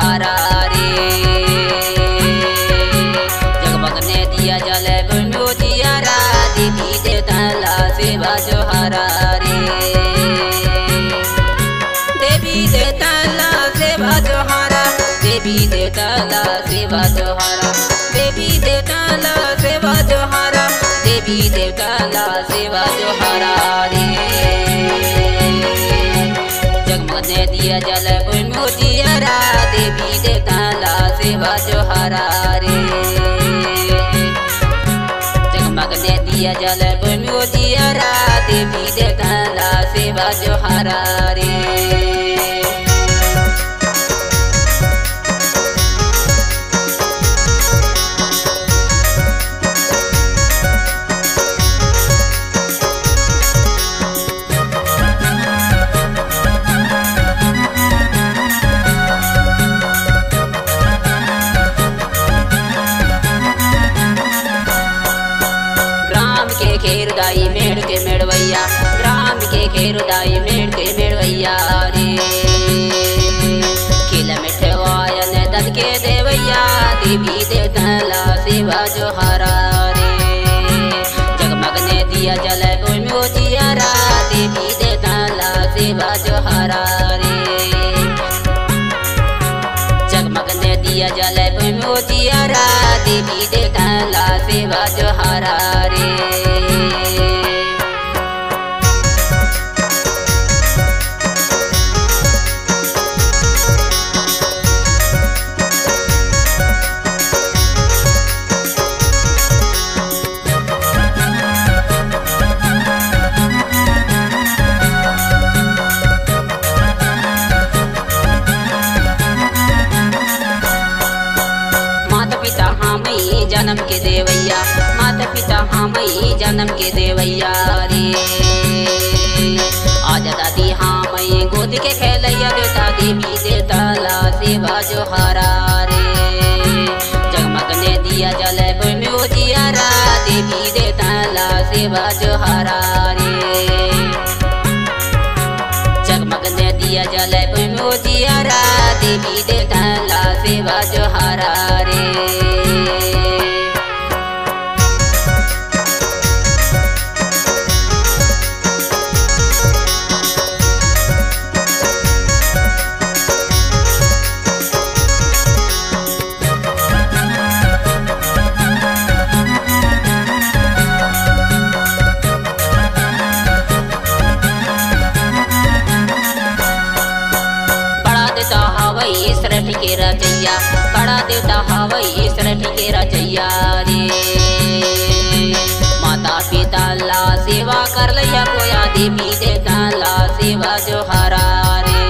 हारा रे। जगमगने दिया जले बनो जियारा देवी देवता ला सेवा जो हारा रे। देवी देवता ला सेवा जो हारा, देवी देवता ला सेवा जो हारा, देवी देवता ला सेवा जो हारा, देवी देवता ला सेवा जो हारा रे। जगमगने दिया जल बनो जियारा देवी देवता ला सेवा जो हारा रे। जगमगने दिया जल बनो जियारा देवी देवता ला सेवा जो हारा रे। खेरुदाई मेड़ के मेड़वैया, राम के खेरुदाई मेड़ के मेड़वैया रे। खिल मिठवायन दल के देवैया देवी देवता ला सेवा जो हारा रे। जगमगने दिया जल बनो जियारा देवी देवता ला सेवा जो हारा रे। जगमगने दिया जल बनो जियारा देवी देवता ला सेवा जो हारा रे। जन्म के देवैया, माता पिता हमई जन्म के देवैया रे। आज दादी हमई गोद के खेलैया देवता देवी देवता ला सेवा जो हारा रे। जगमगने दिया जल बनो जियारा देवी देवता ला सेवा जो हारा रे। जगमगने दिया जल बनो जियारा देवी देवता ला सेवा जो हारा रे। सृष्टि के रचैया, बड़ा देवता हवई सृष्टि के रचैया रे। माता पिता ला सेवा कर लैया कोया देवी देवता ला सेवा जो हारा रे।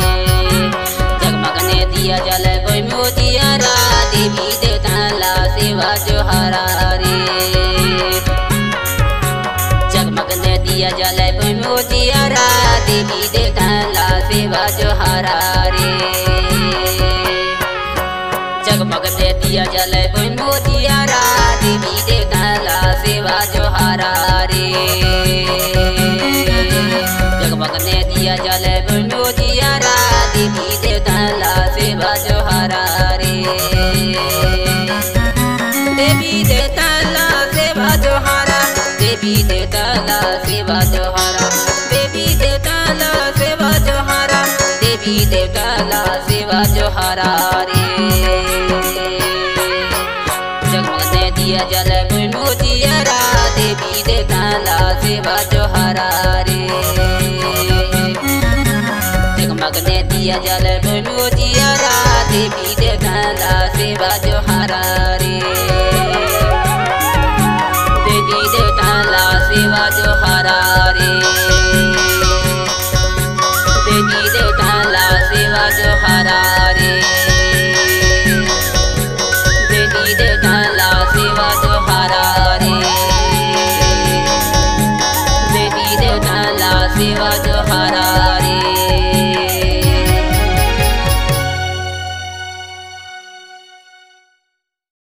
जगमगने दिया जल बनो जियारा देवी देवता ला सेवा जो हारा रे। जगमगने दिया जल बनो जियारा देवी देवता ला सेवा जो हारा रे। जगमगने दिया जल बनो जियारा देवी देवता ला सेवा जो हारा रे। जगमगने दिया जल बनो जियारा देवी देवता ला सेवा जो हारा रे। देवी देवता ला सेवा जो हारा, देवी देवता ला सेवा जो हारा, देवी देवता ला सेवा जो हारा, देवी देवता ला सेवा जो हारा रे। जगमगने दिया जल बनो जियारा देवी देवता ला सेवा जो हारा रे। जगमगने दिया जल बनो जियारा देवी देवता ला सेवा जो हारा रे। देवी देवता ला सेवा जो हारा रे। देवी देवता ला सेवा जो हारा रे। देवी देवता ला सेवा जो हारा रे। देवी देवता ला सेवा जो हारा